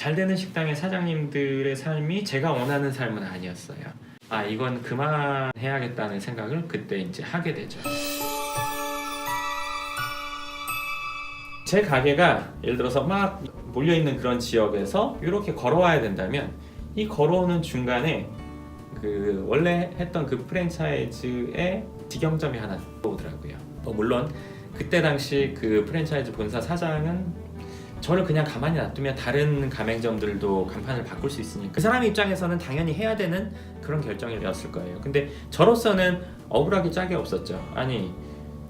잘 되는 식당의 사장님들의 삶이 제가 원하는 삶은 아니었어요. 이건 그만해야겠다는 생각을 그때 이제 하게 되죠. 제 가게가 예를 들어서 막 몰려있는 그런 지역에서 이렇게 걸어와야 된다면 이 걸어오는 중간에 그 원래 했던 그 프랜차이즈의 직영점이 하나 오더라고요. 물론 그때 당시 그 프랜차이즈 본사 사장은 저를 그냥 가만히 놔두면 다른 가맹점들도 간판을 바꿀 수 있으니까 그 사람 입장에서는 당연히 해야 되는 그런 결정이었을 거예요. 근데 저로서는 억울하기 짝이 없었죠. 아니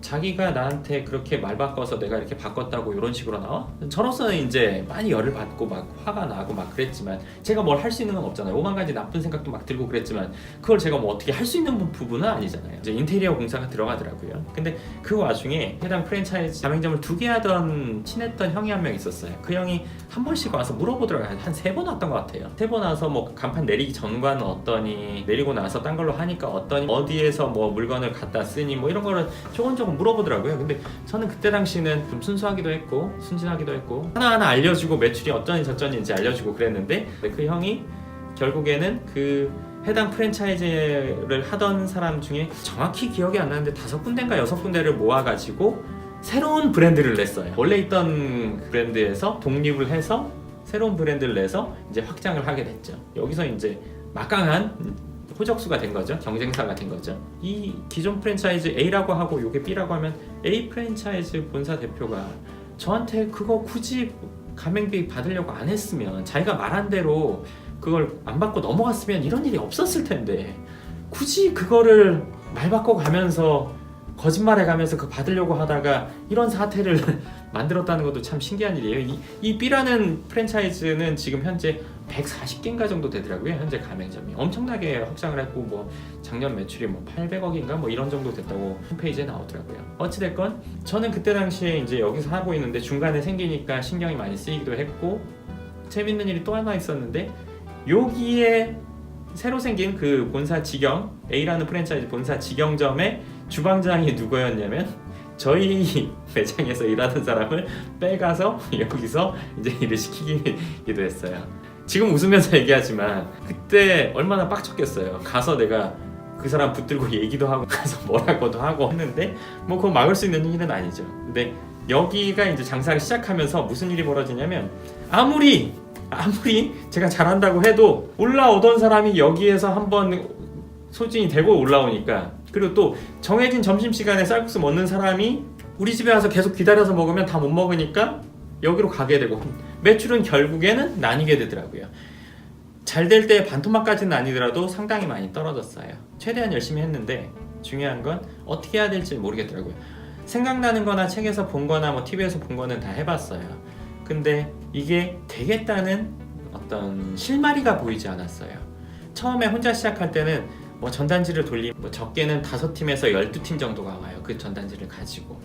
자기가 나한테 그렇게 말 바꿔서 내가 이렇게 바꿨다고 이런 식으로 나와? 저로서는 이제 많이 열을 받고 막 화가 나고 막 그랬지만 제가 뭘 할 수 있는 건 없잖아요. 오만 가지 나쁜 생각도 막 들고 그랬지만 그걸 제가 뭐 어떻게 할 수 있는 부분은 아니잖아요. 이제 인테리어 공사가 들어가더라고요. 근데 그 와중에 해당 프랜차이즈 가맹점을 2개 하던 친했던 형이 한 명 있었어요. 그 형이 한 번씩 와서 물어보더라고요. 한 3번 왔던 것 같아요. 3번 와서 뭐 간판 내리기 전과는 어떠니, 내리고 나서 딴 걸로 하니까 어떠니, 어디에서 뭐 물건을 갖다 쓰니 뭐 이런 거를 조금 물어보더라고요. 근데 저는 그때 당시는 좀 순수하기도 했고 순진하기도 했고 하나하나 알려주고 매출이 어쩌니 저쩌니 이제 알려주고 그랬는데 그 형이 결국에는 그 해당 프랜차이즈를 하던 사람 중에 정확히 기억이 안 나는데 5군데인가 6군데를 모아가지고 새로운 브랜드를 냈어요. 원래 있던 브랜드에서 독립을 해서 새로운 브랜드를 내서 이제 확장을 하게 됐죠. 여기서 이제 막강한 호적수가 된 거죠. 경쟁사가 된 거죠. 이 기존 프랜차이즈 A라고 하고 요게 B라고 하면 A 프랜차이즈 본사 대표가 저한테 그거 굳이 가맹비 받으려고 안 했으면 자기가 말한 대로 그걸 안 받고 넘어갔으면 이런 일이 없었을 텐데 굳이 그거를 말 바꿔 가면서 거짓말해 가면서 그 받으려고 하다가 이런 사태를 만들었다는 것도 참 신기한 일이에요. 이 B라는 프랜차이즈는 지금 현재 140개인가 정도 되더라고요. 현재 가맹점이 엄청나게 확장을 했고 뭐 작년 매출이 뭐 800억인가 뭐 이런 정도 됐다고 홈페이지에 나오더라고요. 어찌됐건 저는 그때 당시에 이제 여기서 하고 있는데 중간에 생기니까 신경이 많이 쓰이기도 했고 재밌는 일이 또 하나 있었는데 여기에 새로 생긴 그 본사 직영 A라는 프랜차이즈 본사 직영점의 주방장이 누구였냐면 저희 매장에서 일하는 사람을 빼가서 여기서 이제 일을 시키기도 했어요. 지금 웃으면서 얘기하지만 그때 얼마나 빡쳤겠어요. 가서 내가 그 사람 붙들고 얘기도 하고 가서 뭐라고도 하고 했는데 뭐 그거 막을 수 있는 일은 아니죠. 근데 여기가 이제 장사를 시작하면서 무슨 일이 벌어지냐면 아무리 제가 잘한다고 해도 올라오던 사람이 여기에서 한번 소진이 되고 올라오니까 그리고 또 정해진 점심시간에 쌀국수 먹는 사람이 우리 집에 와서 계속 기다려서 먹으면 다 못 먹으니까 여기로 가게 되고 매출은 결국에는 나뉘게 되더라고요. 잘 될 때 반토막까지는 아니더라도 상당히 많이 떨어졌어요. 최대한 열심히 했는데 중요한 건 어떻게 해야 될지 모르겠더라고요. 생각나는 거나 책에서 본 거나 뭐 TV에서 본 거는 다 해봤어요. 근데 이게 되겠다는 어떤 실마리가 보이지 않았어요. 처음에 혼자 시작할 때는 뭐 전단지를 돌리면 뭐 적게는 5팀에서 12팀 정도가 와요. 그 전단지를 가지고.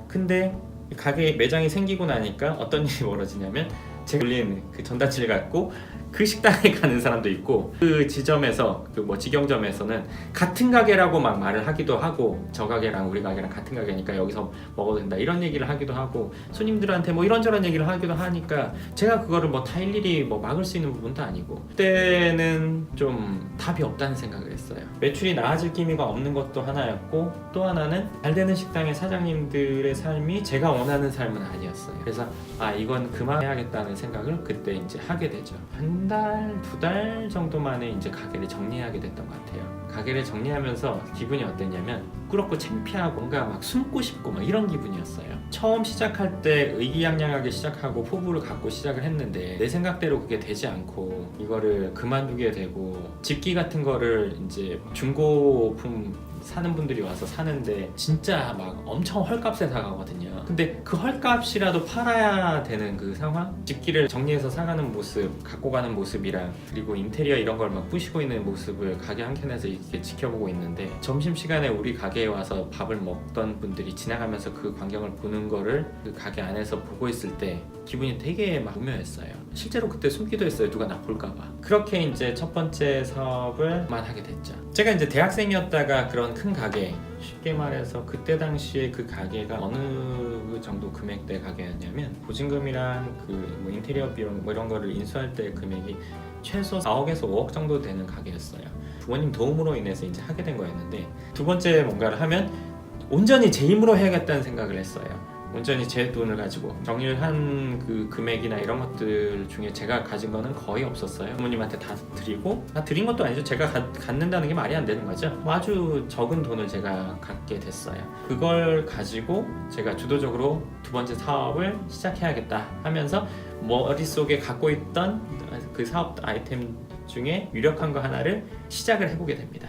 근데 가게 매장이 생기고 나니까 어떤 일이 벌어지냐면 제가 돌린 그 전단지를 갖고 그 식당에 가는 사람도 있고 그 지점에서 그 뭐 직영점에서는 같은 가게라고 막 말을 하기도 하고 저 가게랑 우리 가게랑 같은 가게니까 여기서 먹어도 된다 이런 얘기를 하기도 하고 손님들한테 뭐 이런저런 얘기를 하기도 하니까 제가 그거를 뭐 다 일일이 뭐 막을 수 있는 부분도 아니고 그때는 좀 답이 없다는 생각을 했어요. 매출이 나아질 기미가 없는 것도 하나였고 또 하나는 잘 되는 식당의 사장님들의 삶이 제가 원하는 삶은 아니었어요. 그래서 이건 그만해야겠다는 생각을 그때 이제 하게 되죠. 한 달, 2달 정도 만에 이제 가게를 정리하게 됐던 것 같아요. 가게를 정리하면서 기분이 어땠냐면 부끄럽고 창피하고 뭔가 막 숨고 싶고 막 이런 기분이었어요. 처음 시작할 때 의기양양하게 시작하고 포부를 갖고 시작을 했는데 내 생각대로 그게 되지 않고 이거를 그만두게 되고 집기 같은 거를 이제 중고품 사는 분들이 와서 사는데 진짜 막 엄청 헐값에 사가거든요. 근데 그 헐값이라도 팔아야 되는 그 상황? 집기를 정리해서 사가는 모습, 갖고 가는 모습이랑 그리고 인테리어 이런 걸 막 부시고 있는 모습을 가게 한 켠에서 이렇게 지켜보고 있는데 점심시간에 우리 가게에 와서 밥을 먹던 분들이 지나가면서 그 광경을 보는 거를 그 가게 안에서 보고 있을 때 기분이 되게 막 오묘했어요. 실제로 그때 숨기도 했어요. 누가 나 볼까봐. 그렇게 이제 첫 번째 사업을 그만하게 됐죠. 제가 이제 대학생이었다가 그런 큰 가게 쉽게 말해서 그때 당시에 그 가게가 어느 정도 금액대 가게였냐면 보증금이랑 뭐 인테리어 비용 뭐 이런 거를 인수할 때 금액이 최소 4억에서 5억 정도 되는 가게였어요. 부모님 도움으로 인해서 이제 하게 된 거였는데, 두 번째 뭔가를 하면 온전히 제 힘으로 해야겠다는 생각을 했어요. 온전히 제 돈을 가지고 정리를 한 그 금액이나 이런 것들 중에 제가 가진 거는 거의 없었어요. 부모님한테 다 드리고, 드린 것도 아니죠. 제가 갖는다는 게 말이 안 되는 거죠. 아주 적은 돈을 제가 갖게 됐어요. 그걸 가지고 제가 주도적으로 두 번째 사업을 시작해야겠다 하면서 머릿속에 갖고 있던 그 사업 아이템 중에 유력한 거 하나를 시작을 해보게 됩니다.